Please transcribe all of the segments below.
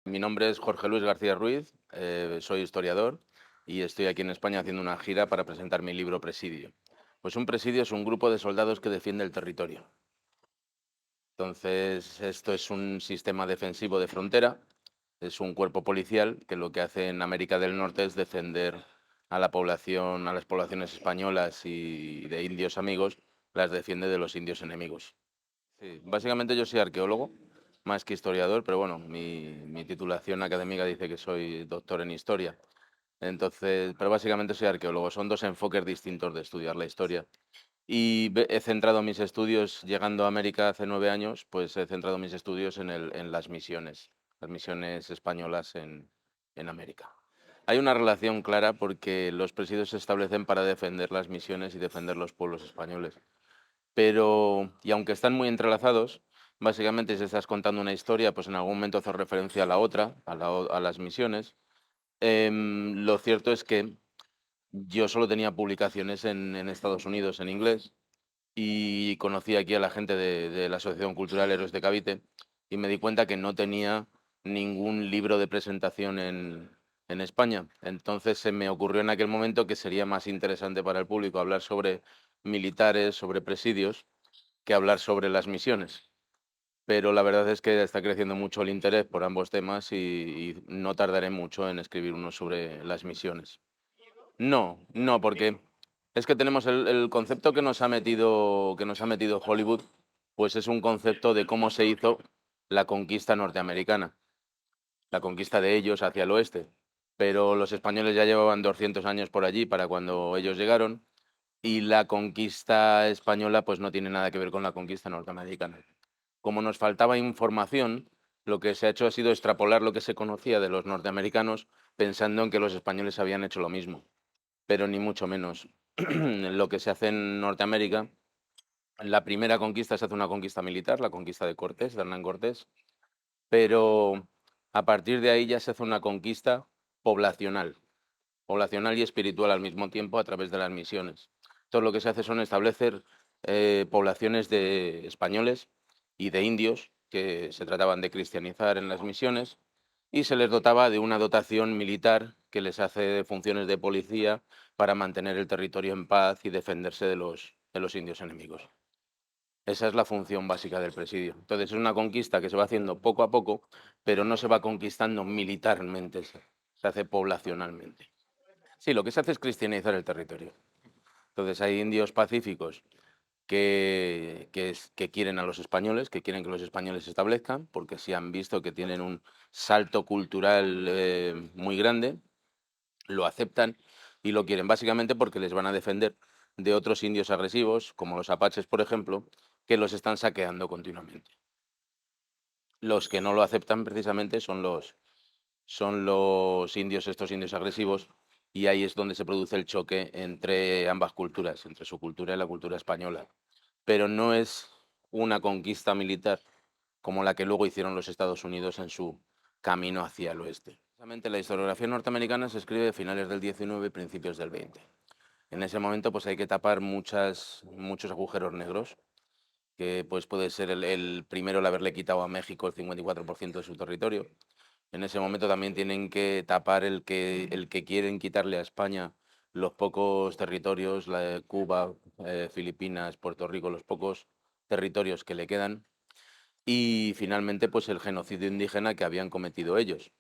Mi nombre es Jorge Luis García Ruiz, soy historiador y estoy aquí en España haciendo una gira para presentar mi libro Presidio. Pues un presidio es un grupo de soldados que defiende el territorio. Entonces, esto es un sistema defensivo de frontera, es un cuerpo policial que lo que hace en América del Norte es defender a la población, a las poblaciones españolas y de indios amigos, las defiende de los indios enemigos. Sí, básicamente yo soy arqueólogo, más que historiador, pero bueno, mi titulación académica dice que soy doctor en historia. Entonces, pero básicamente soy arqueólogo. Son dos enfoques distintos de estudiar la historia. Y he centrado mis estudios, llegando a América hace 9 años, pues he centrado mis estudios en las misiones españolas en América. Hay una relación clara porque los presidios se establecen para defender las misiones y defender los pueblos españoles. Pero, y aunque están muy entrelazados, básicamente si estás contando una historia, pues en algún momento hace referencia a la otra, a las misiones. Lo cierto es que yo solo tenía publicaciones en Estados Unidos en inglés y conocí aquí a la gente de la Asociación Cultural Héroes de Cavite y me di cuenta que no tenía ningún libro de presentación en España. Entonces se me ocurrió en aquel momento que sería más interesante para el público hablar sobre militares, sobre presidios, que hablar sobre las misiones. Pero la verdad es que está creciendo mucho el interés por ambos temas y no tardaré mucho en escribir uno sobre las misiones. No, no, porque es que tenemos el concepto que nos ha metido Hollywood, pues es un concepto de cómo se hizo la conquista norteamericana, la conquista de ellos hacia el oeste. Pero los españoles ya llevaban 200 años por allí para cuando ellos llegaron y la conquista española pues no tiene nada que ver con la conquista norteamericana. Como nos faltaba información, lo que se ha hecho ha sido extrapolar lo que se conocía de los norteamericanos pensando en que los españoles habían hecho lo mismo, pero ni mucho menos. Lo que se hace en Norteamérica, la primera conquista se hace una conquista militar, la conquista de Cortés, de Hernán Cortés, pero a partir de ahí ya se hace una conquista poblacional, poblacional y espiritual al mismo tiempo a través de las misiones. Entonces lo que se hace son establecer poblaciones de españoles y de indios que se trataban de cristianizar en las misiones y se les dotaba de una dotación militar que les hace funciones de policía para mantener el territorio en paz y defenderse de los indios enemigos. Esa es la función básica del presidio. Entonces es una conquista que se va haciendo poco a poco, pero no se va conquistando militarmente, se hace poblacionalmente. Sí, lo que se hace es cristianizar el territorio. Entonces hay indios pacíficos que quieren a los españoles, que quieren que los españoles se establezcan, porque sí han visto que tienen un salto cultural muy grande, lo aceptan y lo quieren, básicamente porque les van a defender de otros indios agresivos, como los apaches, por ejemplo, que los están saqueando continuamente. Los que no lo aceptan precisamente son los indios, estos indios agresivos, y ahí es donde se produce el choque entre ambas culturas, entre su cultura y la cultura española. Pero no es una conquista militar como la que luego hicieron los Estados Unidos en su camino hacia el oeste. Precisamente la historiografía norteamericana se escribe a finales del 19 y principios del 20. En ese momento pues hay que tapar muchos agujeros negros, que pues puede ser el primero el haberle quitado a México el 54% de su territorio. En ese momento también tienen que tapar el que quieren quitarle a España los pocos territorios, Cuba, Filipinas, Puerto Rico, los pocos territorios que le quedan. Y finalmente, pues el genocidio indígena que habían cometido ellos.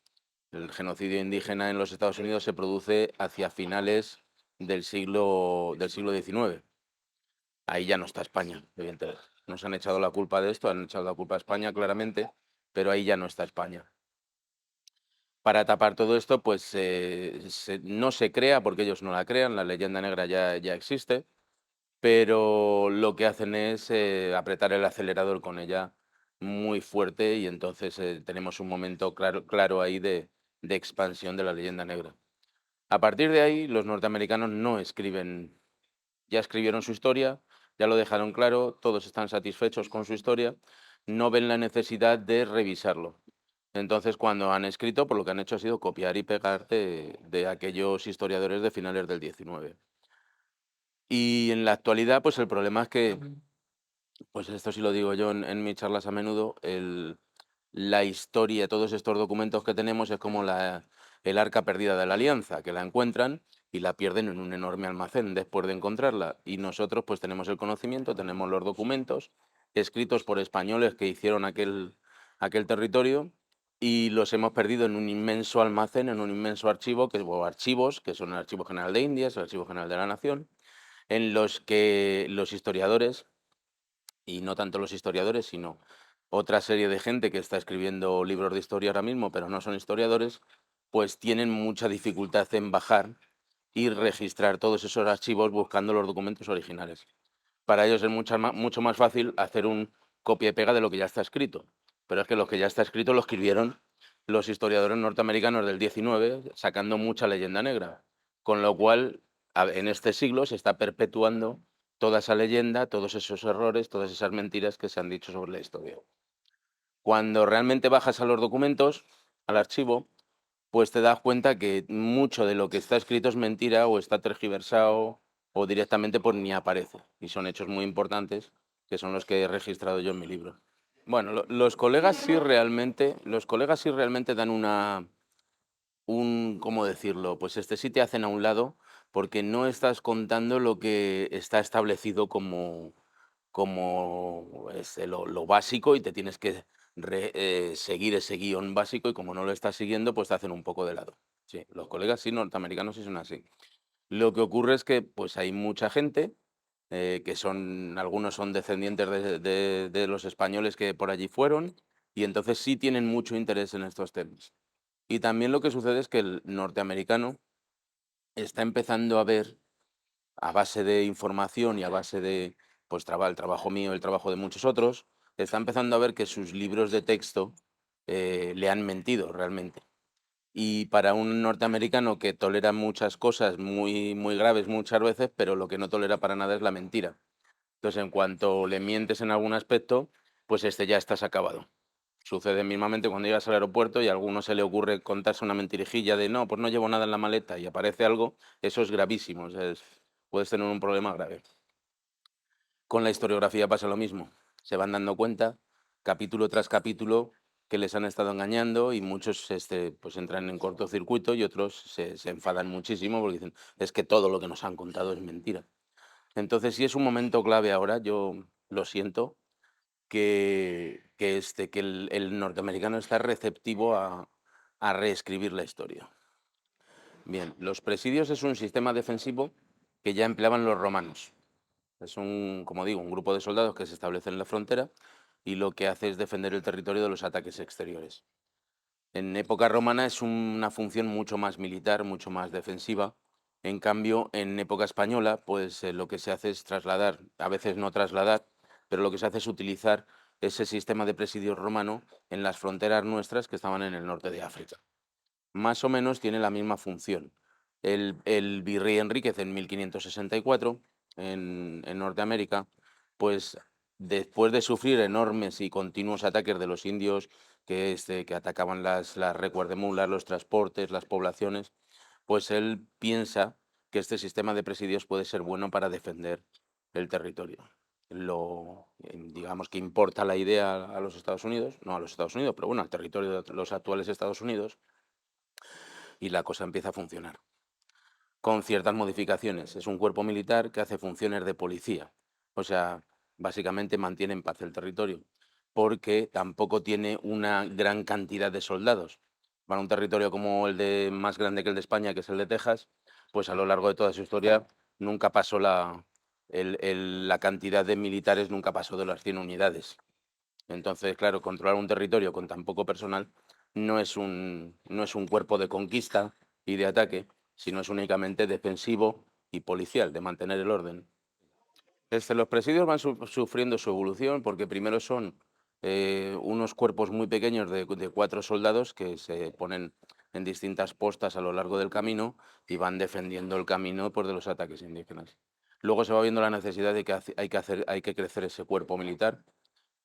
El genocidio indígena en los Estados Unidos se produce hacia finales del siglo XIX. Ahí ya no está España, evidentemente. Nos han echado la culpa de esto, han echado la culpa a España claramente, pero ahí ya no está España. Para tapar todo esto, pues no se crea, porque ellos no la crean, la leyenda negra ya existe, pero lo que hacen es apretar el acelerador con ella muy fuerte y entonces tenemos un momento claro ahí de expansión de la leyenda negra. A partir de ahí, los norteamericanos no escriben, ya escribieron su historia, ya lo dejaron claro, todos están satisfechos con su historia, no ven la necesidad de revisarlo. Entonces, cuando han escrito, por lo que han hecho ha sido copiar y pegar de aquellos historiadores de finales del 19. Y en la actualidad, pues el problema es que, pues esto sí lo digo yo en mis charlas a menudo, la historia, todos estos documentos que tenemos es como el arca perdida de la alianza, que la encuentran y la pierden en un enorme almacén después de encontrarla. Y nosotros pues tenemos el conocimiento, tenemos los documentos escritos por españoles que hicieron aquel territorio y los hemos perdido en un inmenso almacén, en un inmenso archivo, o archivos, que son el Archivo General de Indias, el Archivo General de la Nación, en los que los historiadores, y no tanto los historiadores, sino otra serie de gente que está escribiendo libros de historia ahora mismo, pero no son historiadores, pues tienen mucha dificultad en bajar y registrar todos esos archivos buscando los documentos originales. Para ellos es mucho más fácil hacer un copia y pega de lo que ya está escrito. Pero es que lo que ya está escrito lo escribieron los historiadores norteamericanos del 19, sacando mucha leyenda negra. Con lo cual, en este siglo se está perpetuando toda esa leyenda, todos esos errores, todas esas mentiras que se han dicho sobre la historia. Cuando realmente bajas a los documentos, al archivo, pues te das cuenta que mucho de lo que está escrito es mentira o está tergiversado o directamente pues ni aparece. Y son hechos muy importantes que son los que he registrado yo en mi libro. Bueno, los colegas sí realmente dan ¿cómo decirlo? Pues sí te hacen a un lado porque no estás contando lo que está establecido como lo básico y te tienes que seguir ese guión básico y como no lo estás siguiendo, pues te hacen un poco de lado. Sí, los colegas sí norteamericanos sí son así. Lo que ocurre es que pues hay mucha gente algunos son descendientes de los españoles que por allí fueron y entonces sí tienen mucho interés en estos temas. Y también lo que sucede es que el norteamericano está empezando a ver a base de información y a base de pues el trabajo mío, el trabajo de muchos otros, está empezando a ver que sus libros de texto le han mentido realmente. Y para un norteamericano que tolera muchas cosas muy, muy graves muchas veces, pero lo que no tolera para nada es la mentira. Entonces, en cuanto le mientes en algún aspecto, pues ya estás acabado. Sucede mismamente cuando llegas al aeropuerto y a alguno se le ocurre contarse una mentirijilla de no, pues no llevo nada en la maleta y aparece algo, eso es gravísimo, puedes tener un problema grave. Con la historiografía pasa lo mismo. Se van dando cuenta, capítulo tras capítulo, que les han estado engañando y muchos pues entran en cortocircuito y otros se enfadan muchísimo porque dicen, es que todo lo que nos han contado es mentira. Entonces, sí es un momento clave ahora, yo lo siento, que el norteamericano está receptivo a reescribir la historia. Bien, los presidios es un sistema defensivo que ya empleaban los romanos. Es como digo, un grupo de soldados que se establece en la frontera y lo que hace es defender el territorio de los ataques exteriores. En época romana es una función mucho más militar, mucho más defensiva. En cambio, en época española, pues lo que se hace es trasladar, a veces no trasladar, pero lo que se hace es utilizar ese sistema de presidio romano en las fronteras nuestras que estaban en el norte de África. Más o menos tiene la misma función. El virrey Enríquez en 1564, en Norteamérica, pues después de sufrir enormes y continuos ataques de los indios que atacaban las recuas de mulas, los transportes, las poblaciones, pues él piensa que este sistema de presidios puede ser bueno para defender el territorio. Digamos que importa la idea a los Estados Unidos, no a los Estados Unidos, pero bueno, al territorio de los actuales Estados Unidos, y la cosa empieza a funcionar. Con ciertas modificaciones. Es un cuerpo militar que hace funciones de policía. O sea, básicamente mantiene en paz el territorio, porque tampoco tiene una gran cantidad de soldados. Para un territorio como más grande que el de España, que es el de Texas, pues a lo largo de toda su historia nunca pasó la cantidad de militares, nunca pasó de las 100 unidades. Entonces, claro, controlar un territorio con tan poco personal no es un cuerpo de conquista y de ataque, sino es únicamente defensivo y policial, de mantener el orden. Los presidios van sufriendo su evolución porque primero son unos cuerpos muy pequeños de 4 soldados que se ponen en distintas postas a lo largo del camino y van defendiendo el camino pues, de los ataques indígenas. Luego se va viendo la necesidad de que hay que crecer ese cuerpo militar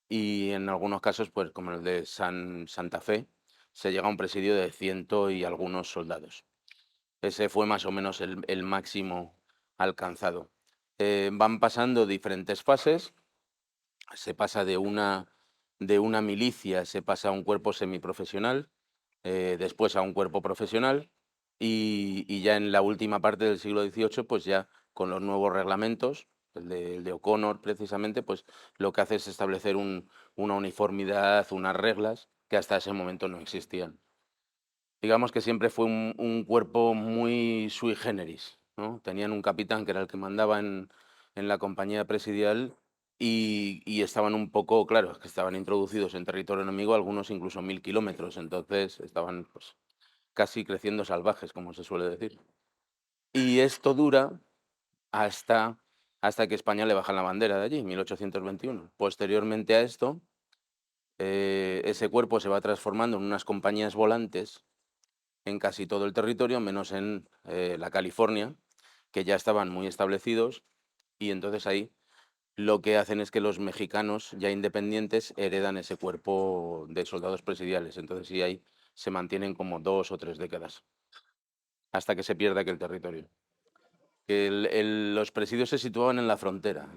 y en algunos casos, pues como el de Santa Fe, se llega a un presidio de 100 y algunos soldados. Ese fue más o menos el máximo alcanzado. Van pasando diferentes fases, se pasa de una milicia se pasa a un cuerpo semiprofesional, después a un cuerpo profesional y ya en la última parte del siglo XVIII, pues ya con los nuevos reglamentos, el de O'Connor precisamente, pues lo que hace es establecer una uniformidad, unas reglas que hasta ese momento no existían. Digamos que siempre fue un cuerpo muy sui generis, ¿no? Tenían un capitán que era el que mandaba en la compañía presidial y estaban un poco, claro, es que estaban introducidos en territorio enemigo, algunos incluso 1000 kilómetros, entonces estaban pues casi creciendo salvajes, como se suele decir. Y esto dura hasta, hasta que España le baja la bandera de allí, 1821. Posteriormente a esto, ese cuerpo se va transformando en unas compañías volantes en casi todo el territorio, menos en la California, que ya estaban muy establecidos, y entonces ahí lo que hacen es que los mexicanos ya independientes heredan ese cuerpo de soldados presidiales. Entonces sí, ahí se mantienen como 2 o 3 décadas, hasta que se pierde aquel territorio. Los presidios se situaban en la frontera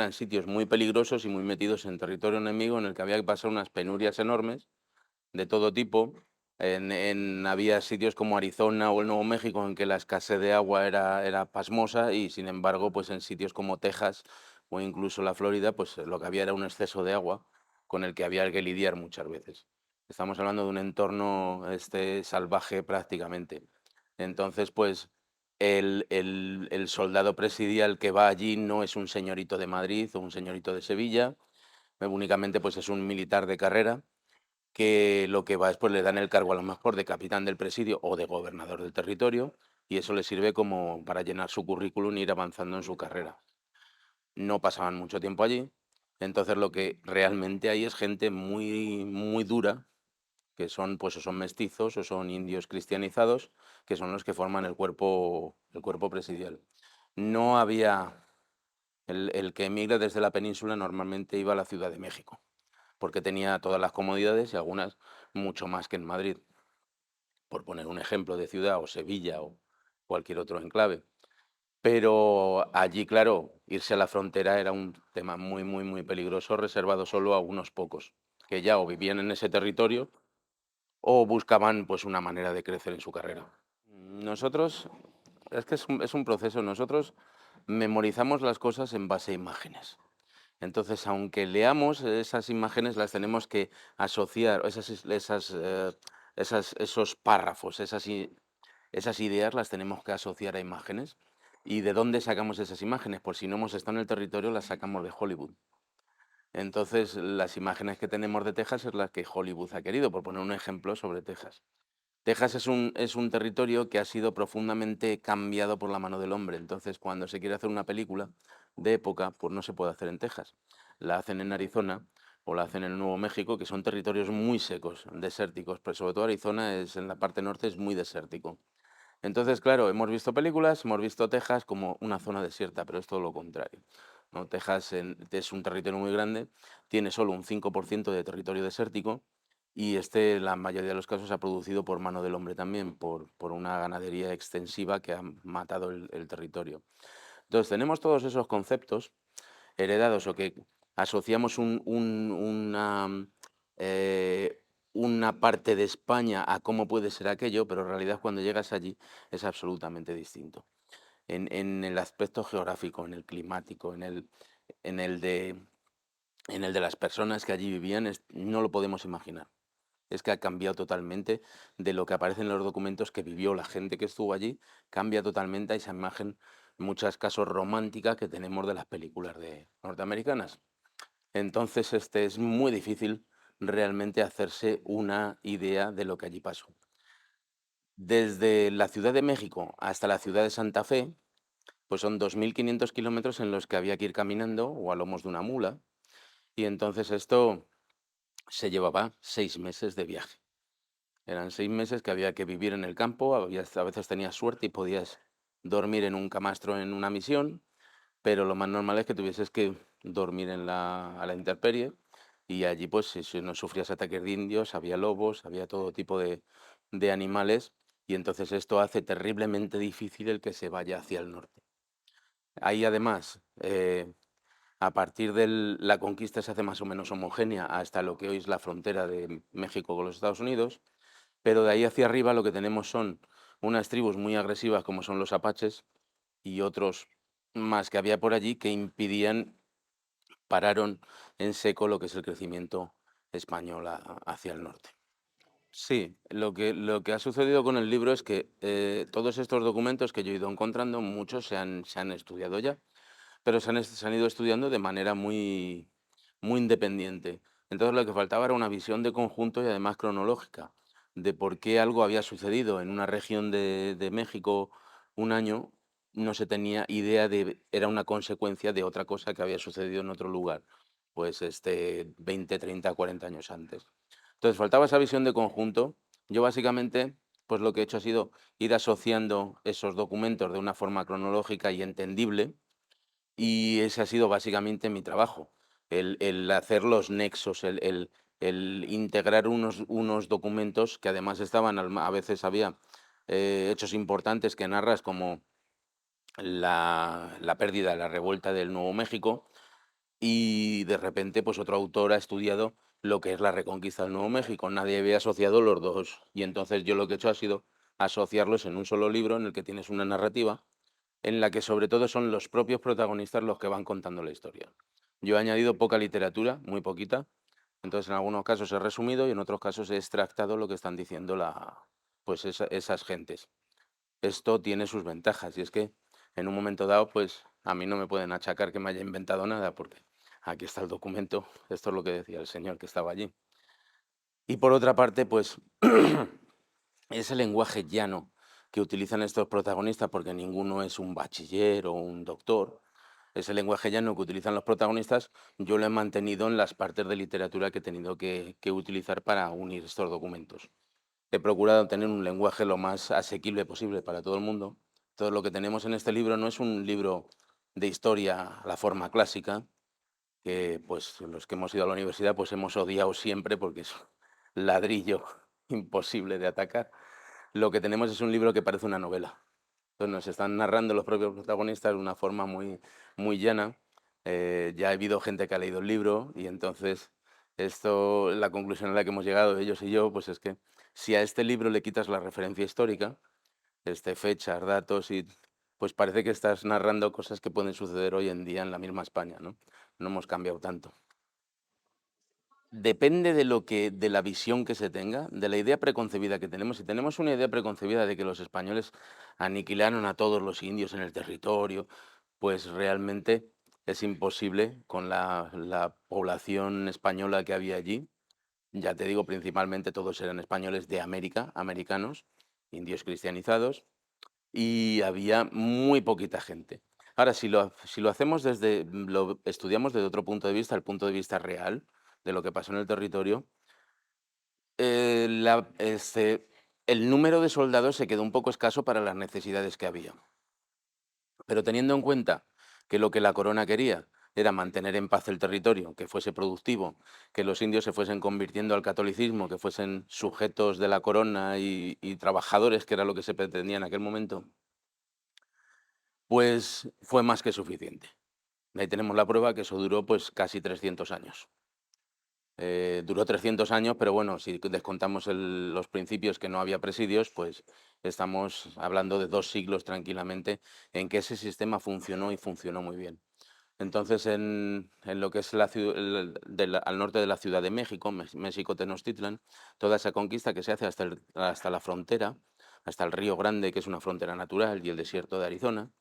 en sitios muy peligrosos y muy metidos en territorio enemigo en el que había que pasar unas penurias enormes de todo tipo. Había sitios como Arizona o el Nuevo México en que la escasez de agua era pasmosa y, sin embargo, pues en sitios como Texas o incluso la Florida, pues lo que había era un exceso de agua con el que había que lidiar muchas veces. Estamos hablando de un entorno salvaje prácticamente. Entonces, pues el soldado presidial que va allí no es un señorito de Madrid o un señorito de Sevilla, únicamente pues es un militar de carrera que lo que va es, pues le dan el cargo a lo mejor de capitán del presidio o de gobernador del territorio, y eso le sirve como para llenar su currículum e ir avanzando en su carrera. No pasaban mucho tiempo allí, entonces lo que realmente hay es gente muy, muy dura, que son, pues, o son mestizos o son indios cristianizados, que son los que forman el cuerpo presidial. No había el que emigra desde la península normalmente iba a la Ciudad de México, porque tenía todas las comodidades y algunas mucho más que en Madrid, por poner un ejemplo de ciudad, o Sevilla o cualquier otro enclave. Pero allí, claro, irse a la frontera era un tema muy, muy, muy peligroso, reservado solo a unos pocos, que ya o vivían en ese territorio o buscaban pues una manera de crecer en su carrera. Nosotros, es que es un proceso, nosotros memorizamos las cosas en base a imágenes. Entonces, aunque leamos esas imágenes, las tenemos que asociar, esos párrafos, esas ideas las tenemos que asociar a imágenes. ¿Y de dónde sacamos esas imágenes? Por si no hemos estado en el territorio, las sacamos de Hollywood. Entonces, las imágenes que tenemos de Texas es las que Hollywood ha querido, por poner un ejemplo sobre Texas. Texas es un territorio que ha sido profundamente cambiado por la mano del hombre. Entonces, cuando se quiere hacer una película de época, pues no se puede hacer en Texas. La hacen en Arizona o la hacen en el Nuevo México, que son territorios muy secos, desérticos, pero sobre todo Arizona en la parte norte es muy desértico. Entonces, claro, hemos visto películas, hemos visto Texas como una zona desierta, pero es todo lo contrario, ¿no? Texas es un territorio muy grande, tiene solo un 5% de territorio desértico y la mayoría de los casos, se ha producido por mano del hombre también, por una ganadería extensiva que ha matado el territorio. Entonces, tenemos todos esos conceptos heredados o que asociamos eh, una parte de España a cómo puede ser aquello, pero en realidad cuando llegas allí es absolutamente distinto. En el aspecto geográfico, en el climático, en el de, en el de las personas que allí vivían, no lo podemos imaginar. Es que ha cambiado totalmente de lo que aparece en los documentos que vivió la gente que estuvo allí, cambia totalmente a esa imagen, en muchos casos romántica, que tenemos de las películas norteamericanas. Entonces, es muy difícil realmente hacerse una idea de lo que allí pasó. Desde la Ciudad de México hasta la ciudad de Santa Fe, pues son 2500 kilómetros en los que había que ir caminando o a lomos de una mula, y entonces esto se llevaba 6 meses de viaje. Eran 6 meses que había que vivir en el campo, a veces tenías suerte y podías dormir en un camastro en una misión, pero lo más normal es que tuvieses que dormir a la intemperie, y allí pues si no sufrías ataques de indios, había lobos, había todo tipo de animales, y entonces esto hace terriblemente difícil el que se vaya hacia el norte. Hay además A partir de la conquista se hace más o menos homogénea hasta lo que hoy es la frontera de México con los Estados Unidos, pero de ahí hacia arriba lo que tenemos son unas tribus muy agresivas como son los apaches y otros más que había por allí que pararon en seco lo que es el crecimiento español hacia el norte. Sí, lo que ha sucedido con el libro es que todos estos documentos que yo he ido encontrando, muchos se han estudiado ya, pero se han ido estudiando de manera muy independiente. Entonces lo que faltaba era una visión de conjunto y además cronológica de por qué algo había sucedido en una región de México un año, no se tenía idea de, era una consecuencia de otra cosa que había sucedido en otro lugar, pues 20, 30, 40 años antes. Entonces faltaba esa visión de conjunto. Yo básicamente, pues lo que he hecho ha sido ir asociando esos documentos de una forma cronológica y entendible, y ese ha sido básicamente mi trabajo, el hacer los nexos, el integrar unos documentos que además estaban, a veces había hechos importantes que narras como la pérdida, la revuelta del Nuevo México, y de repente pues otro autor ha estudiado lo que es la reconquista del Nuevo México. Nadie había asociado los dos, y entonces yo lo que he hecho ha sido asociarlos en un solo libro en el que tienes una narrativa en la que sobre todo son los propios protagonistas los que van contando la historia. Yo he añadido poca literatura, muy poquita, entonces en algunos casos he resumido y en otros casos he extractado lo que están diciendo pues esas gentes. Esto tiene sus ventajas y es que en un momento dado, pues a mí no me pueden achacar que me haya inventado nada porque aquí está el documento, esto es lo que decía el señor que estaba allí. Y por otra parte, pues ese lenguaje llano que utilizan estos protagonistas, porque ninguno es un bachiller o un doctor, ese lenguaje llano que utilizan los protagonistas, yo lo he mantenido en las partes de literatura que he tenido que utilizar para unir estos documentos. He procurado tener un lenguaje lo más asequible posible para todo el mundo. Todo lo que tenemos en este libro no es un libro de historia a la forma clásica, que pues los que hemos ido a la universidad pues hemos odiado siempre porque es un ladrillo imposible de atacar. Lo que tenemos es un libro que parece una novela. Entonces nos están narrando los propios protagonistas de una forma muy llana. Ya ha habido gente que ha leído el libro y entonces esto, la conclusión a la que hemos llegado ellos y yo, pues es que si a este libro le quitas la referencia histórica, fechas, datos y pues parece que estás narrando cosas que pueden suceder hoy en día en la misma España, ¿no? No hemos cambiado tanto. Depende de la visión que se tenga, de la idea preconcebida que tenemos. Si tenemos una idea preconcebida de que los españoles aniquilaron a todos los indios en el territorio, pues realmente es imposible con la población española que había allí. Ya te digo, principalmente todos eran españoles de América, americanos, indios cristianizados, y había muy poquita gente. Ahora, si lo hacemos lo estudiamos desde otro punto de vista, el punto de vista real de lo que pasó en el territorio, el número de soldados se quedó un poco escaso para las necesidades que había. Pero teniendo en cuenta que lo que la corona quería era mantener en paz el territorio, que fuese productivo, que los indios se fuesen convirtiendo al catolicismo, que fuesen sujetos de la corona y trabajadores, que era lo que se pretendía en aquel momento, pues fue más que suficiente. Ahí tenemos la prueba que eso duró pues casi 300 años. Duró 300 años, pero bueno, si descontamos los principios que no había presidios, pues estamos hablando de 2 siglos tranquilamente en que ese sistema funcionó y funcionó muy bien. Entonces, en lo que es al norte de la Ciudad de México, México Tenochtitlan, toda esa conquista que se hace hasta la frontera, hasta el Río Grande, que es una frontera natural, y el desierto de Arizona,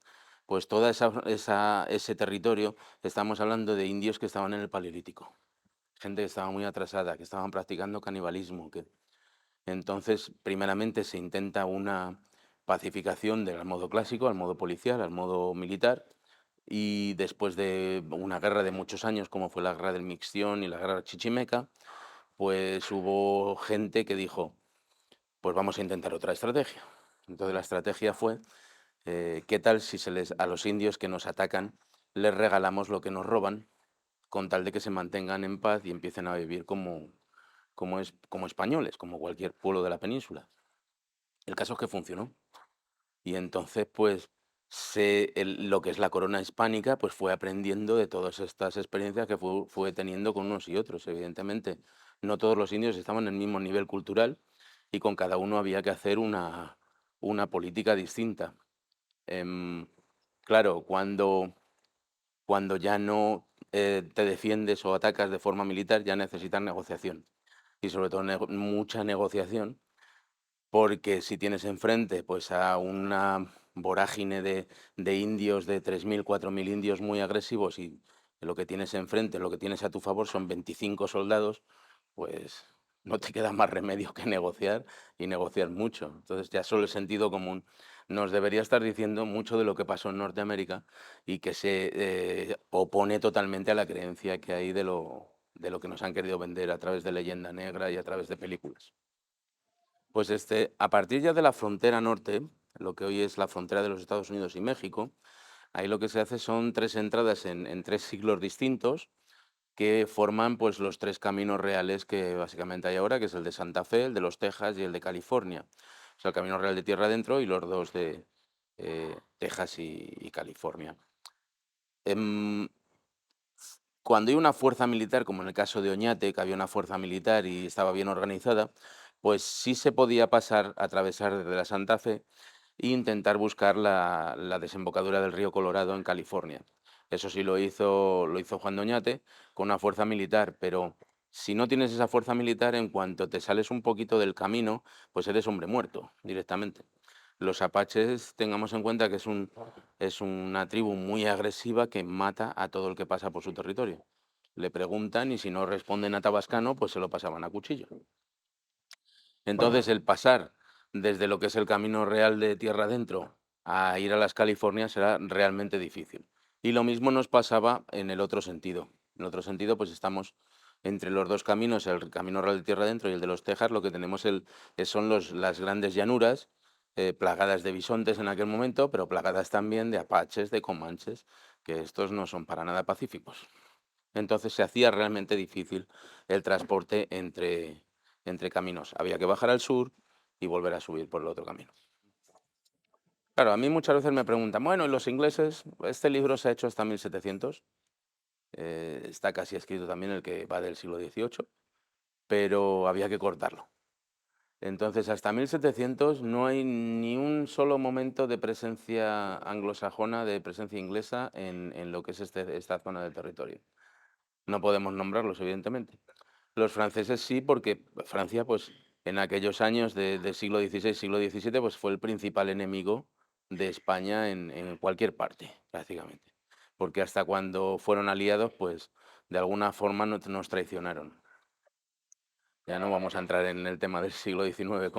pues toda ese territorio, estamos hablando de indios que estaban en el Paleolítico, gente que estaba muy atrasada, que estaban practicando canibalismo, entonces primeramente se intenta una pacificación del modo clásico al modo policial, al modo militar, y después de una guerra de muchos años, como fue la guerra del Mixtión y la guerra chichimeca, pues hubo gente que dijo, pues vamos a intentar otra estrategia. Entonces la estrategia fue, ¿qué tal si a los indios que nos atacan les regalamos lo que nos roban con tal de que se mantengan en paz y empiecen a vivir como españoles, como cualquier pueblo de la península? El caso es que funcionó. Y entonces, pues lo que es la corona hispánica, pues fue aprendiendo de todas estas experiencias que fue teniendo con unos y otros. Evidentemente, no todos los indios estaban en el mismo nivel cultural y con cada uno había que hacer una política distinta. Em, claro, cuando ya no te defiendes o atacas de forma militar, ya necesitas negociación. Y sobre todo mucha negociación, porque si tienes enfrente pues a una vorágine de indios, de 3.000 4.000 indios muy agresivos y lo que tienes enfrente, lo que tienes a tu favor son 25 soldados, pues no te queda más remedio que negociar y negociar mucho. Entonces ya solo el sentido común nos debería estar diciendo mucho de lo que pasó en Norteamérica y que se opone totalmente a la creencia que hay de lo que nos han querido vender a través de leyenda negra y a través de películas. Pues a partir ya de la frontera norte, lo que hoy es la frontera de los Estados Unidos y México, ahí lo que se hace son tres entradas en tres siglos distintos que forman pues los tres caminos reales que básicamente hay ahora, que es el de Santa Fe, el de los Texas y el de California. O sea, el camino real de tierra adentro y los dos de Texas y California. Em, Cuando hay una fuerza militar, como en el caso de Oñate, que había una fuerza militar y estaba bien organizada, pues sí se podía pasar, atravesar desde la Santa Fe e intentar buscar la desembocadura del río Colorado en California. Eso sí lo hizo Juan de Oñate con una fuerza militar, pero si no tienes esa fuerza militar, en cuanto te sales un poquito del camino, pues eres hombre muerto directamente. Los apaches, tengamos en cuenta que es una tribu muy agresiva que mata a todo el que pasa por su territorio. Le preguntan y si no responden a tabascano, pues se lo pasaban a cuchillo. Entonces, el pasar desde lo que es el camino real de tierra adentro a ir a las Californias será realmente difícil. Y lo mismo nos pasaba en el otro sentido. En el otro sentido, pues estamos entre los dos caminos, el camino real de tierra adentro y el de los Tejas, lo que tenemos son las grandes llanuras, plagadas de bisontes en aquel momento, pero plagadas también de apaches, de comanches, que estos no son para nada pacíficos. Entonces se hacía realmente difícil el transporte entre caminos. Había que bajar al sur y volver a subir por el otro camino. Claro, a mí muchas veces me preguntan, bueno, ¿y los ingleses? Este libro se ha hecho hasta 1700, está casi escrito también el que va del siglo XVIII, pero había que cortarlo. Entonces, hasta 1700 no hay ni un solo momento de presencia anglosajona, de presencia inglesa en lo que es esta zona del territorio. No podemos nombrarlos, evidentemente. Los franceses sí, porque Francia, pues, en aquellos años del siglo XVI, siglo XVII, pues fue el principal enemigo de España en cualquier parte, prácticamente. Porque hasta cuando fueron aliados, pues, de alguna forma nos traicionaron. Ya no vamos a entrar en el tema del siglo XIX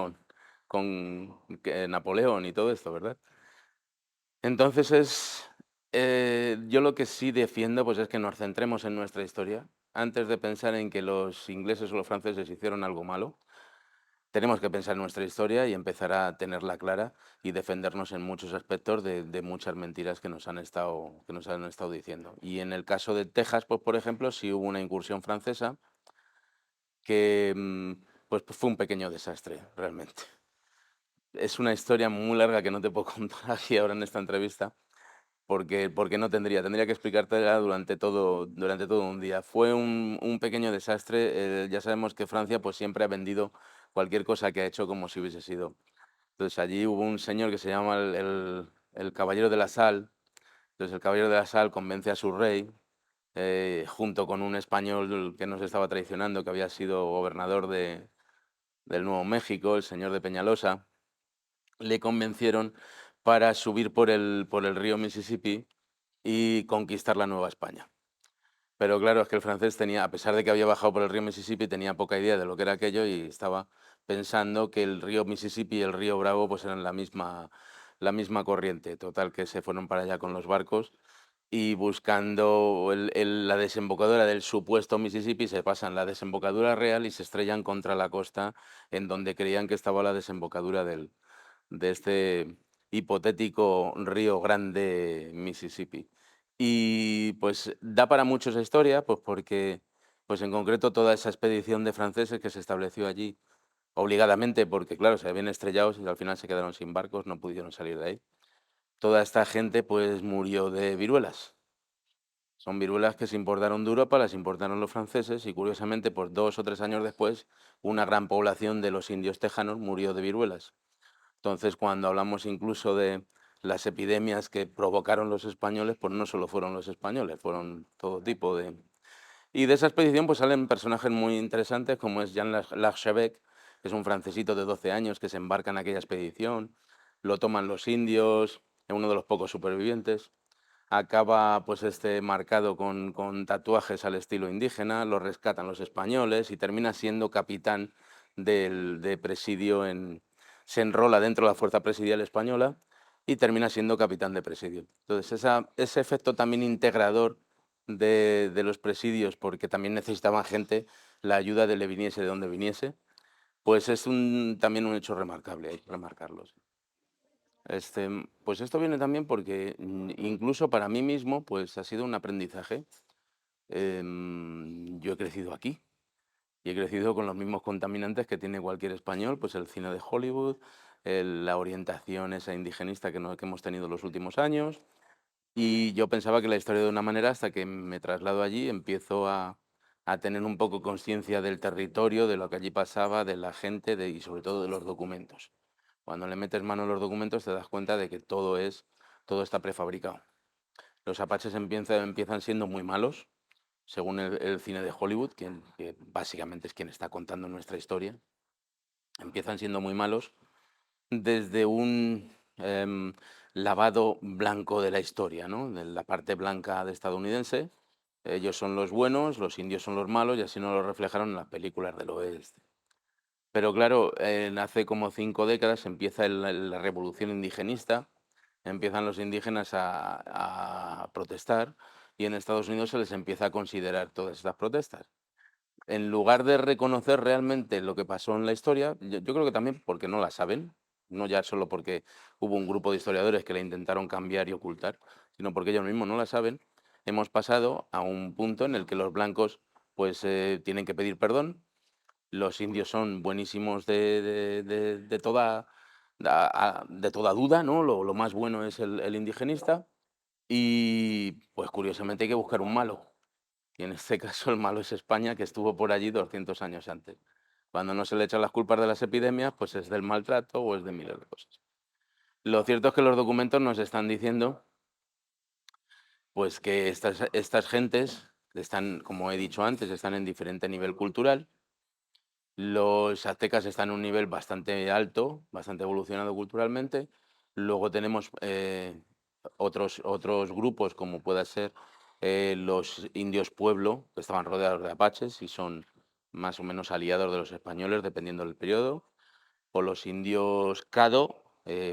con Napoleón y todo esto, ¿verdad? Entonces yo lo que sí defiendo, pues, es que nos centremos en nuestra historia. Antes de pensar en que los ingleses o los franceses hicieron algo malo, tenemos que pensar en nuestra historia y empezar a tenerla clara y defendernos en muchos aspectos de muchas mentiras que nos han estado diciendo. Y en el caso de Texas, pues, por ejemplo, sí hubo una incursión francesa que, pues fue un pequeño desastre, realmente. Es una historia muy larga que no te puedo contar aquí ahora en esta entrevista, porque no tendría que explicártela durante todo un día. Fue un pequeño desastre, ya sabemos que Francia, pues, siempre ha vendido cualquier cosa que ha hecho como si hubiese sido. Entonces, allí hubo un señor que se llama el Caballero de la Sal. Entonces, el Caballero de la Sal convence a su rey, junto con un español que nos estaba traicionando, que había sido gobernador del Nuevo México, el señor de Peñalosa, le convencieron para subir por el río Mississippi y conquistar la Nueva España. Pero claro, es que el francés tenía, a pesar de que había bajado por el río Mississippi, tenía poca idea de lo que era aquello y estaba pensando que el río Mississippi y el río Bravo pues eran la misma corriente. Total, que se fueron para allá con los barcos y buscando la desembocadura del supuesto Mississippi, se pasan la desembocadura real y se estrellan contra la costa en donde creían que estaba la desembocadura de este hipotético río grande Mississippi. Y pues da para mucho esa historia, pues porque, pues en concreto toda esa expedición de franceses que se estableció allí obligadamente, porque claro, se habían estrellado y al final se quedaron sin barcos, no pudieron salir de ahí. toda esta gente, pues, murió de viruelas. Son viruelas que se importaron de Europa, las importaron los franceses y, curiosamente, pues 2 o 3 años después, una gran población de los indios tejanos murió de viruelas. Entonces, cuando hablamos incluso de las epidemias que provocaron los españoles, pues no solo fueron los españoles, fueron todo tipo de... Y de esa expedición pues salen personajes muy interesantes como es Jean l'Archevêque, que es un francesito de 12 años que se embarca en aquella expedición, lo toman los indios, es uno de los pocos supervivientes, acaba pues marcado con tatuajes al estilo indígena, lo rescatan los españoles y termina siendo capitán de presidio se enrola dentro de la fuerza presidial española y termina siendo capitán de presidio. Entonces ese efecto también integrador de los presidios, porque también necesitaban gente, la ayuda de le viniese de donde viniese, pues es también un hecho remarcable, hay que remarcarlo. Sí. Pues esto viene también porque incluso para mí mismo, pues ha sido un aprendizaje. Yo he crecido aquí y he crecido con los mismos contaminantes que tiene cualquier español, pues el cine de Hollywood, la orientación esa indigenista que hemos tenido los últimos años. Y yo pensaba que la historia de una manera hasta que me traslado allí, empiezo a tener un poco conciencia del territorio, de lo que allí pasaba, de la gente y sobre todo de los documentos. Cuando le metes mano a los documentos te das cuenta de que todo está prefabricado. Los apaches empiezan siendo muy malos, según el cine de Hollywood, que básicamente es quien está contando nuestra historia. Empiezan siendo muy malos desde un lavado blanco de la historia, ¿no? De la parte blanca de estadounidense. Ellos son los buenos, los indios son los malos, y así nos lo reflejaron en las películas del oeste. Pero claro, hace como 5 décadas empieza la revolución indigenista, empiezan los indígenas a protestar y en Estados Unidos se les empieza a considerar todas estas protestas. En lugar de reconocer realmente lo que pasó en la historia, yo creo que también porque no la saben, no ya solo porque hubo un grupo de historiadores que la intentaron cambiar y ocultar, sino porque ellos mismos no la saben, hemos pasado a un punto en el que los blancos pues tienen que pedir perdón, los indios son buenísimos de toda duda, ¿no? Lo más bueno es el indigenista y pues curiosamente hay que buscar un malo. Y en este caso el malo es España, que estuvo por allí 200 años antes. Cuando no se le echan las culpas de las epidemias, pues es del maltrato o es de miles de cosas. Lo cierto es que los documentos nos están diciendo, pues que estas gentes están, como he dicho antes, están en diferente nivel cultural. Los aztecas están en un nivel bastante alto, bastante evolucionado culturalmente. Luego tenemos otros grupos, como pueda ser los indios pueblo, que estaban rodeados de apaches y son más o menos aliados de los españoles, dependiendo del periodo. O los indios Caddo,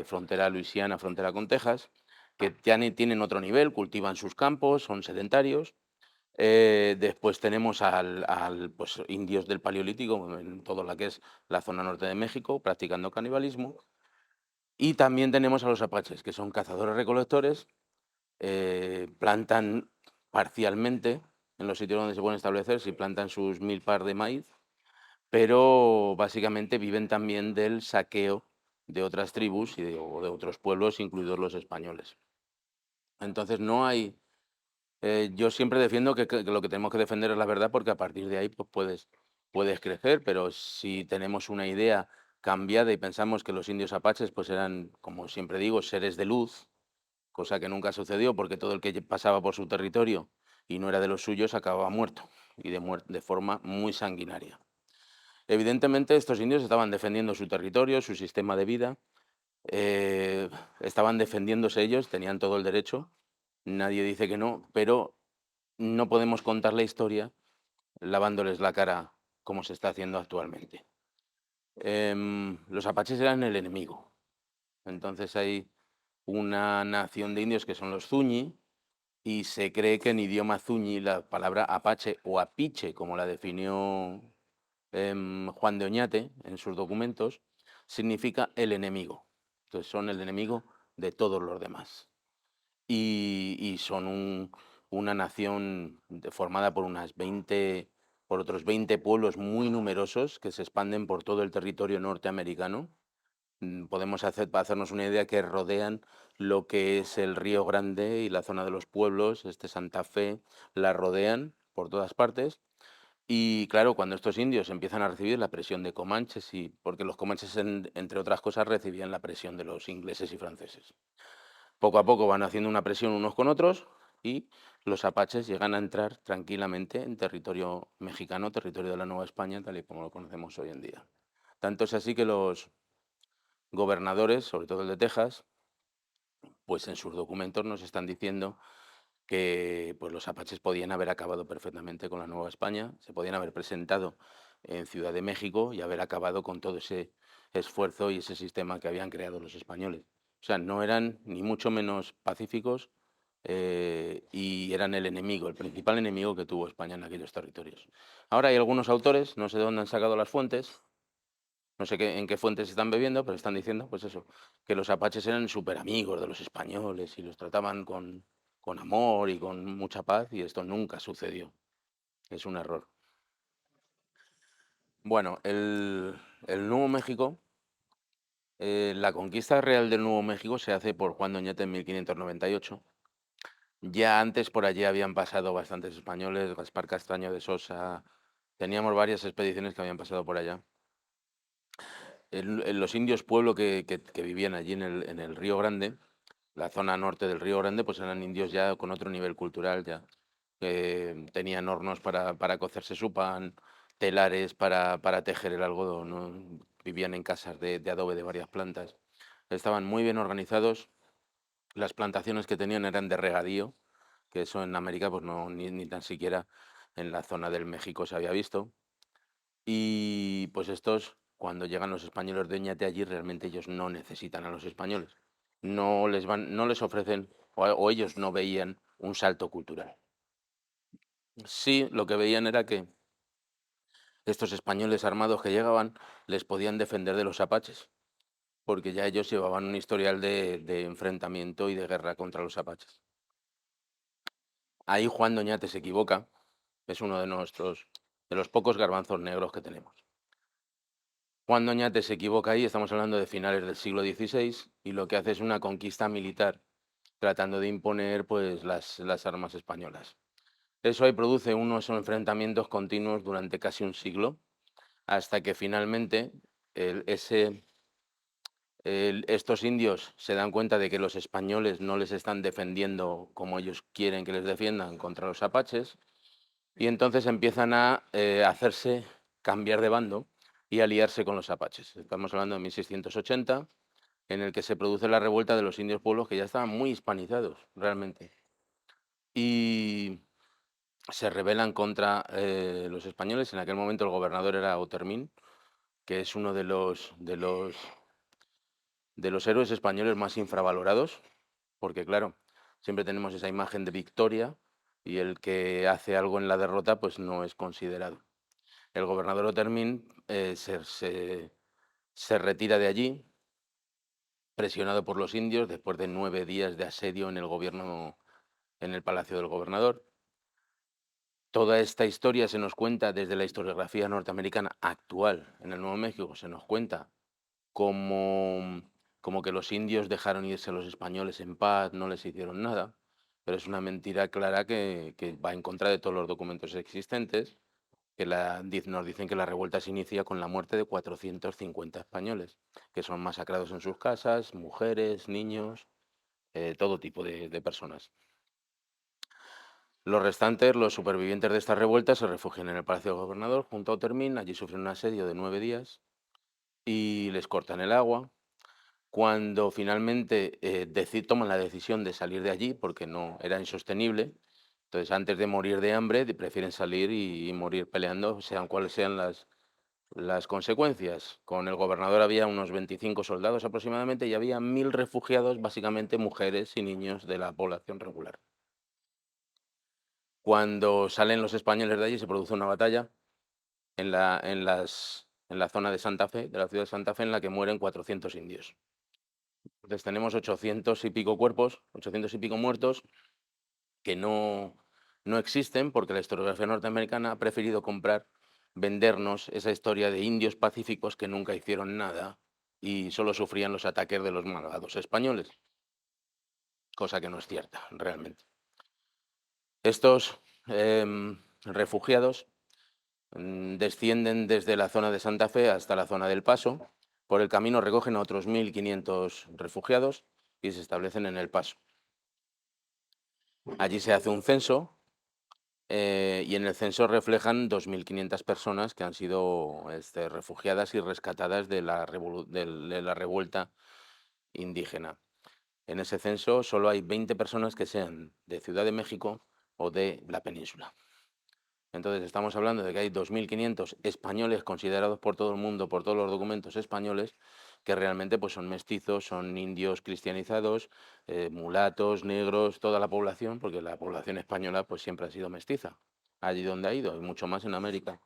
frontera Luisiana, frontera con Texas, que tienen otro nivel, cultivan sus campos, son sedentarios. Después tenemos pues, indios del Paleolítico, en toda la que es la zona norte de México, practicando canibalismo. Y también tenemos a los apaches, que son cazadores-recolectores, plantan parcialmente en los sitios donde se pueden establecer, si plantan sus 1000 par de maíz, pero básicamente viven también del saqueo de otras tribus o de otros pueblos, incluidos los españoles. Entonces no hay yo siempre defiendo que lo que tenemos que defender es la verdad, porque a partir de ahí pues puedes crecer, pero si tenemos una idea cambiada y pensamos que los indios apaches pues eran, como siempre digo, seres de luz, cosa que nunca sucedió porque todo el que pasaba por su territorio y no era de los suyos acababa muerto y de forma muy sanguinaria. Evidentemente estos indios estaban defendiendo su territorio, su sistema de vida, eh, estaban defendiéndose ellos, tenían todo el derecho, nadie dice que no, pero no podemos contar la historia lavándoles la cara como se está haciendo actualmente. Los apaches eran el enemigo. Entonces hay una nación de indios que son los Zuñi y se cree que en idioma Zuñi la palabra apache o apiche, como la definió Juan de Oñate en sus documentos, significa el enemigo. Entonces son el enemigo de todos los demás. Y son una nación formada por otros 20 pueblos muy numerosos que se expanden por todo el territorio norteamericano Podemos hacernos una idea que rodean lo que es el Río Grande y la zona de los pueblos, Santa Fe, la rodean por todas partes. Y claro, cuando estos indios empiezan a recibir la presión de comanches, y porque los comanches, entre otras cosas, recibían la presión de los ingleses y franceses. Poco a poco van haciendo una presión unos con otros y los apaches llegan a entrar tranquilamente en territorio mexicano, territorio de la Nueva España, tal y como lo conocemos hoy en día. Tanto es así que los gobernadores, sobre todo el de Texas, pues en sus documentos nos están diciendo que pues los apaches podían haber acabado perfectamente con la Nueva España, se podían haber presentado en Ciudad de México y haber acabado con todo ese esfuerzo y ese sistema que habían creado los españoles. O sea, no eran ni mucho menos pacíficos, y eran el enemigo, el principal enemigo que tuvo España en aquellos territorios. Ahora hay algunos autores, no sé de dónde han sacado las fuentes, no sé en qué fuentes están bebiendo, pero están diciendo, pues eso, que los apaches eran súper amigos de los españoles y los trataban con amor y con mucha paz, y esto nunca sucedió. Es un error. Bueno, el Nuevo México, la conquista real del Nuevo México se hace por Juan Doñate en 1598. Ya antes por allí habían pasado bastantes españoles, Gaspar Castaño de Sosa, teníamos varias expediciones que habían pasado por allá. Los indios pueblo que vivían allí en el Río Grande, la zona norte del Río Grande, pues eran indios ya con otro nivel cultural ya. Tenían hornos para cocerse su pan, telares para tejer el algodón, ¿no? Vivían en casas de adobe de varias plantas. Estaban muy bien organizados. Las plantaciones que tenían eran de regadío, que eso en América pues no, ni tan siquiera en la zona del México se había visto. Y pues estos, cuando llegan los españoles de Oñate allí, realmente ellos no necesitan a los españoles. No les ofrecen, o ellos no veían un salto cultural. Sí, lo que veían era que estos españoles armados que llegaban les podían defender de los apaches, porque ya ellos llevaban un historial de enfrentamiento y de guerra contra los apaches. Ahí Juan Doñate se equivoca, es uno de los pocos garbanzos negros que tenemos. Juan Doñate se equivoca ahí, estamos hablando de finales del siglo XVI, y lo que hace es una conquista militar, tratando de imponer pues las armas españolas. Eso ahí produce unos enfrentamientos continuos durante casi un siglo, hasta que finalmente el- ese, estos indios se dan cuenta de que los españoles no les están defendiendo como ellos quieren que les defiendan contra los apaches, y entonces empiezan a hacerse cambiar de bando y aliarse con los apaches. Estamos hablando de 1680, en el que se produce la revuelta de los indios pueblos que ya estaban muy hispanizados, realmente. Y se rebelan contra los españoles. En aquel momento el gobernador era Otermín, que es uno de los héroes españoles más infravalorados, porque claro, siempre tenemos esa imagen de victoria y el que hace algo en la derrota pues no es considerado. El gobernador Otermín se retira de allí, presionado por los indios, después de 9 días de asedio en el gobierno, en el palacio del gobernador. Toda esta historia se nos cuenta desde la historiografía norteamericana actual en el Nuevo México, se nos cuenta como, como que los indios dejaron irse a los españoles en paz, no les hicieron nada, pero es una mentira clara que va en contra de todos los documentos existentes, que nos dicen que la revuelta se inicia con la muerte de 450 españoles, que son masacrados en sus casas, mujeres, niños, todo tipo de personas. Los restantes, los supervivientes de esta revuelta, se refugian en el Palacio del Gobernador junto a Otermín. Allí sufren un asedio de 9 días y les cortan el agua. Cuando finalmente toman la decisión de salir de allí, porque no era insostenible, entonces antes de morir de hambre prefieren salir y morir peleando, sean cuales sean las consecuencias. Con el gobernador había unos 25 soldados aproximadamente y había 1000 refugiados, básicamente mujeres y niños de la población regular. Cuando salen los españoles de allí se produce una batalla en la zona de Santa Fe, de la ciudad de Santa Fe, en la que mueren 400 indios. Entonces tenemos 800 y pico cuerpos, 800 y pico muertos, que no existen porque la historiografía norteamericana ha preferido vendernos esa historia de indios pacíficos que nunca hicieron nada y solo sufrían los ataques de los malvados españoles, cosa que no es cierta realmente. Estos refugiados descienden desde la zona de Santa Fe hasta la zona del Paso. Por el camino recogen a otros 1.500 refugiados y se establecen en el Paso. Allí se hace un censo y en el censo reflejan 2.500 personas que han sido refugiadas y rescatadas de de la revuelta indígena. En ese censo solo hay 20 personas que sean de Ciudad de México o de la península. Entonces estamos hablando de que hay 2.500 españoles considerados por todo el mundo, por todos los documentos españoles, que realmente pues, son mestizos, son indios cristianizados, mulatos, negros, toda la población, porque la población española pues, siempre ha sido mestiza, allí donde ha ido, y mucho más en América.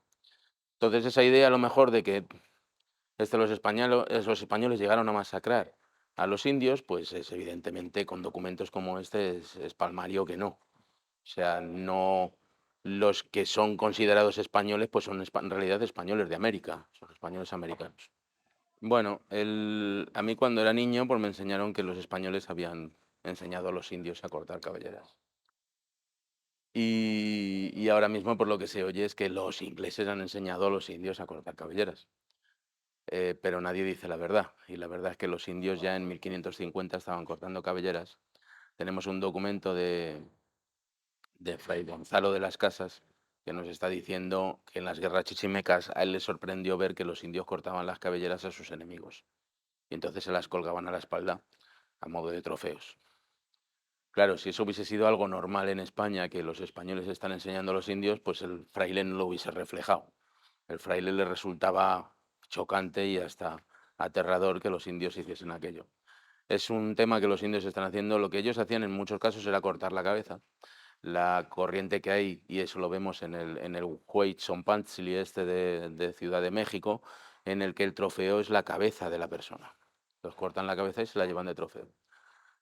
Entonces esa idea a lo mejor de que los españoles llegaron a masacrar a los indios, pues es evidentemente con documentos como este es palmario que no. O sea, no los que son considerados españoles, pues son en realidad españoles de América, son españoles americanos. Bueno, a mí cuando era niño, pues me enseñaron que los españoles habían enseñado a los indios a cortar cabelleras. Y ahora mismo, por lo que se oye, es que los ingleses han enseñado a los indios a cortar cabelleras. Pero nadie dice la verdad. Y la verdad es que los indios ya en 1550 estaban cortando cabelleras. Tenemos un documento de Fray Gonzalo de las Casas, que nos está diciendo que en las guerras chichimecas a él le sorprendió ver que los indios cortaban las cabelleras a sus enemigos y entonces se las colgaban a la espalda a modo de trofeos. Claro, si eso hubiese sido algo normal en España, que los españoles están enseñando a los indios, pues el fraile no lo hubiese reflejado. El fraile le resultaba chocante y hasta aterrador que los indios hiciesen aquello. Es un tema que los indios están haciendo. Lo que ellos hacían en muchos casos era cortar la cabeza. La corriente que hay, y eso lo vemos en el Huaychonpantzli de Ciudad de México, en el que el trofeo es la cabeza de la persona. Los cortan la cabeza y se la llevan de trofeo.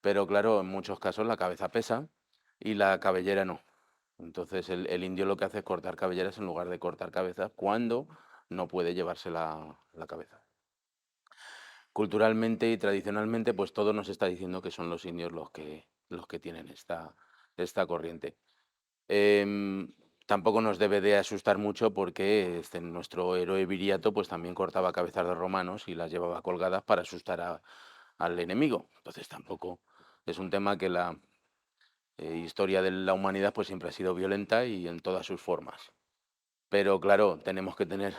Pero claro, en muchos casos la cabeza pesa y la cabellera no. Entonces el indio lo que hace es cortar cabelleras en lugar de cortar cabezas cuando no puede llevarse la cabeza. Culturalmente y tradicionalmente, pues todo nos está diciendo que son los indios los que tienen esta corriente. Em, Tampoco nos debe de asustar mucho porque nuestro héroe Viriato pues también cortaba cabezas de romanos y las llevaba colgadas para asustar al enemigo. Entonces tampoco es un tema que la historia de la humanidad pues siempre ha sido violenta y en todas sus formas. Pero claro, tenemos que tener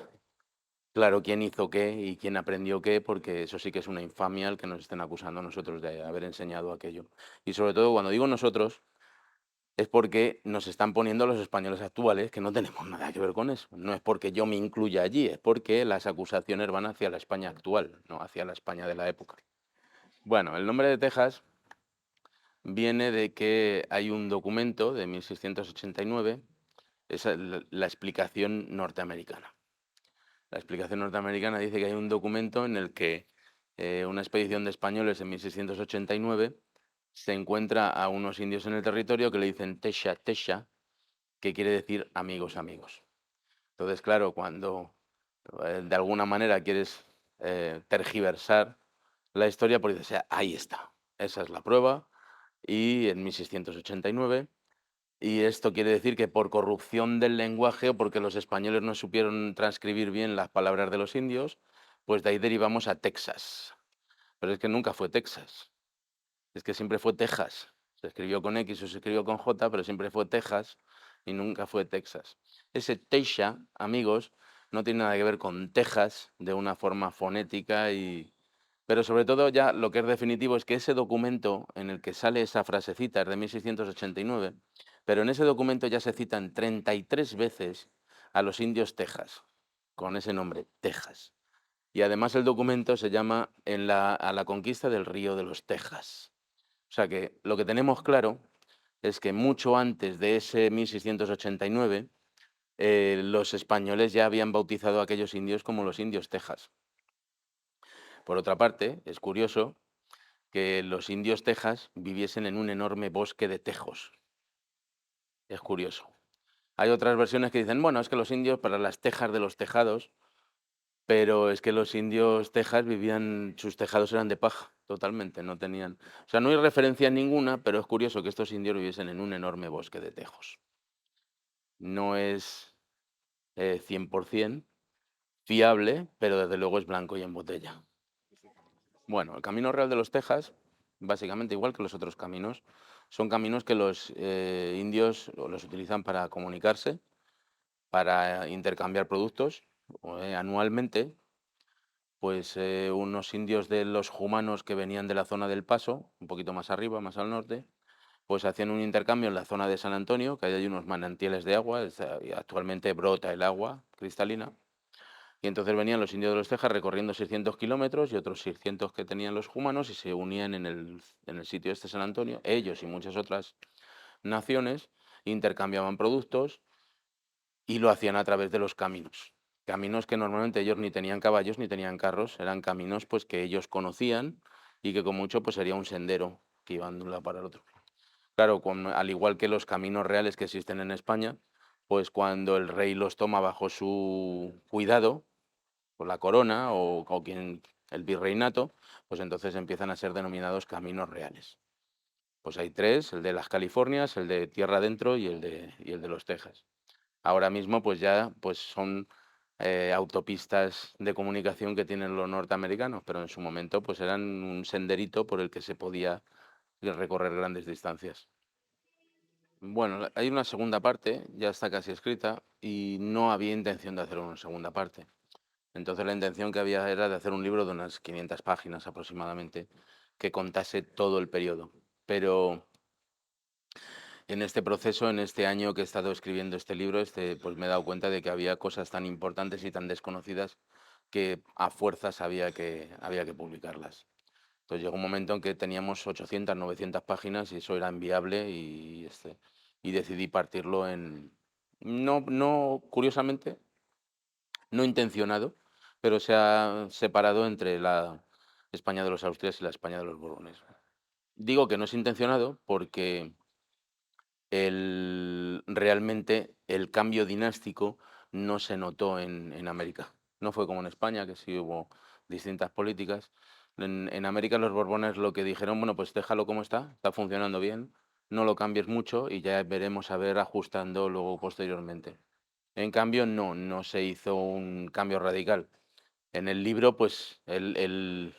claro quién hizo qué y quién aprendió qué, porque eso sí que es una infamia el que nos estén acusando a nosotros de haber enseñado aquello. Y sobre todo cuando digo nosotros, es porque nos están poniendo los españoles actuales, que no tenemos nada que ver con eso. No es porque yo me incluya allí, es porque las acusaciones van hacia la España actual, no hacia la España de la época. Bueno, el nombre de Texas viene de que hay un documento de 1689, es la explicación norteamericana. La explicación norteamericana dice que hay un documento en el que una expedición de españoles en 1689 se encuentra a unos indios en el territorio que le dicen Tesha, Tesha, que quiere decir amigos, amigos. Entonces, claro, cuando de alguna manera quieres tergiversar la historia, pues dices, ahí está, esa es la prueba, y en 1689, y esto quiere decir que por corrupción del lenguaje o porque los españoles no supieron transcribir bien las palabras de los indios, pues de ahí derivamos a Texas. Pero es que nunca fue Texas, es que siempre fue Texas. Se escribió con X o se escribió con J, pero siempre fue Texas y nunca fue Texas. Ese Teisha, amigos, no tiene nada que ver con Texas de una forma fonética pero sobre todo ya lo que es definitivo es que ese documento en el que sale esa frasecita es de 1689, pero en ese documento ya se citan 33 veces a los indios Texas, con ese nombre, Texas. Y además el documento se llama a la conquista del río de los Texas. O sea que lo que tenemos claro es que mucho antes de ese 1689, los españoles ya habían bautizado a aquellos indios como los indios Texas. Por otra parte, es curioso que los indios Texas viviesen en un enorme bosque de tejos. Es curioso. Hay otras versiones que dicen, bueno, es que los indios para las tejas de los tejados pero es que los indios tejas vivían, sus tejados eran de paja, totalmente, no tenían, o sea, no hay referencia ninguna, pero es curioso que estos indios viviesen en un enorme bosque de tejos. No es 100% fiable, pero desde luego es blanco y en botella. Bueno, el Camino Real de los Tejas, básicamente igual que los otros caminos, son caminos que los indios los utilizan para comunicarse, para intercambiar productos. Anualmente, pues unos indios de los Jumanos que venían de la zona del Paso, un poquito más arriba, más al norte, pues hacían un intercambio en la zona de San Antonio, que hay ahí unos manantiales de agua, y actualmente brota el agua cristalina. Y entonces venían los indios de los Tejas recorriendo 600 kilómetros y otros 600 que tenían los Jumanos y se unían en el sitio este San Antonio, ellos y muchas otras naciones, intercambiaban productos y lo hacían a través de los caminos. Caminos que normalmente ellos ni tenían caballos ni tenían carros, eran caminos pues que ellos conocían y que con mucho pues sería un sendero que iban de un lado para el otro. Claro, al igual que los caminos reales que existen en España, pues cuando el rey los toma bajo su cuidado, o la corona o quien, el virreinato, pues entonces empiezan a ser denominados caminos reales. Pues hay tres, el de las Californias, el de Tierra Adentro y el de los Texas. Ahora mismo pues ya pues son autopistas de comunicación que tienen los norteamericanos, pero en su momento pues eran un senderito por el que se podía recorrer grandes distancias. Bueno, hay una segunda parte, ya está casi escrita y no había intención de hacer una segunda parte. Entonces la intención que había era de hacer un libro de unas 500 páginas aproximadamente que contase todo el periodo. Pero en este proceso, en este año que he estado escribiendo este libro, pues me he dado cuenta de que había cosas tan importantes y tan desconocidas que a fuerzas había que publicarlas. Entonces llegó un momento en que teníamos 800, 900 páginas y eso era inviable y decidí partirlo en... No, no, curiosamente, no intencionado, pero se ha separado entre la España de los Austrias y la España de los Borbones. Digo que no es intencionado porque realmente el cambio dinástico no se notó en América. No fue como en España, que sí hubo distintas políticas. En América los Borbones lo que dijeron, bueno, pues déjalo como está funcionando bien, no lo cambies mucho y ya veremos a ver ajustando luego posteriormente. En cambio, no se hizo un cambio radical. En el libro, pues el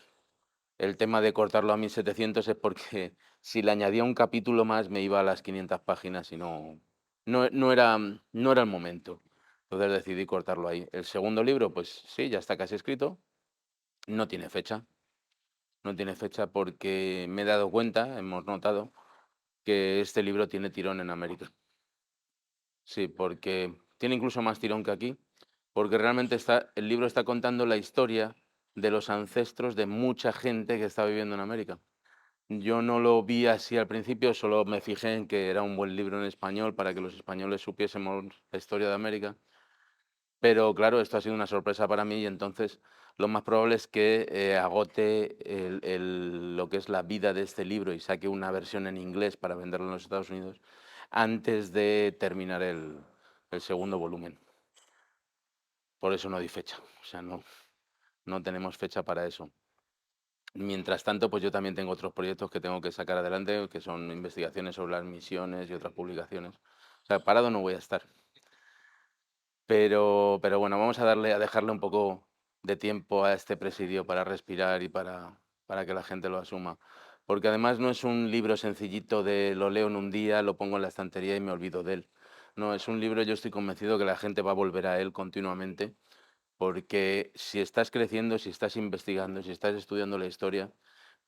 tema de cortarlo a 1700 es porque si le añadía un capítulo más me iba a las 500 páginas y no era el momento. Entonces decidí cortarlo ahí. El segundo libro, pues sí, ya está casi escrito. No tiene fecha. No tiene fecha porque me he dado cuenta, hemos notado, que este libro tiene tirón en América. Sí, porque tiene incluso más tirón que aquí, porque realmente el libro está contando la historia de los ancestros de mucha gente que está viviendo en América. Yo no lo vi así al principio, solo me fijé en que era un buen libro en español para que los españoles supiésemos la historia de América. Pero claro, esto ha sido una sorpresa para mí y entonces lo más probable es que agote lo que es la vida de este libro y saque una versión en inglés para venderlo en los Estados Unidos antes de terminar el segundo volumen. Por eso no di fecha, o sea, no tenemos fecha para eso. Mientras tanto, pues yo también tengo otros proyectos que tengo que sacar adelante, que son investigaciones sobre las misiones y otras publicaciones. O sea, parado no voy a estar. Pero bueno, vamos a dejarle un poco de tiempo a este presidio para respirar y para que la gente lo asuma. Porque además no es un libro sencillito de lo leo en un día, lo pongo en la estantería y me olvido de él. No, es un libro, yo estoy convencido que la gente va a volver a él continuamente, porque si estás creciendo, si estás investigando, si estás estudiando la historia,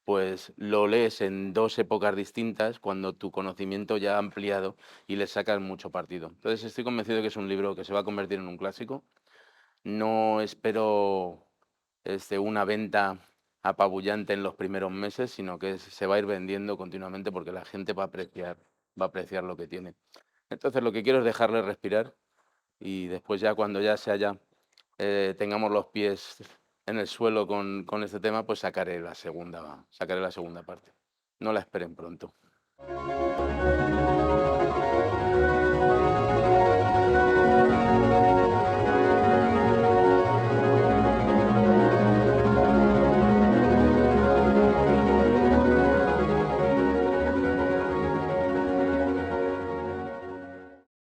pues lo lees en dos épocas distintas cuando tu conocimiento ya ha ampliado y le sacas mucho partido. Entonces estoy convencido de que es un libro que se va a convertir en un clásico. No espero una venta apabullante en los primeros meses, sino que se va a ir vendiendo continuamente porque la gente va a apreciar lo que tiene. Entonces lo que quiero es dejarle respirar y después ya cuando ya tengamos los pies en el suelo con este tema, pues sacaré la segunda parte. No la esperen pronto.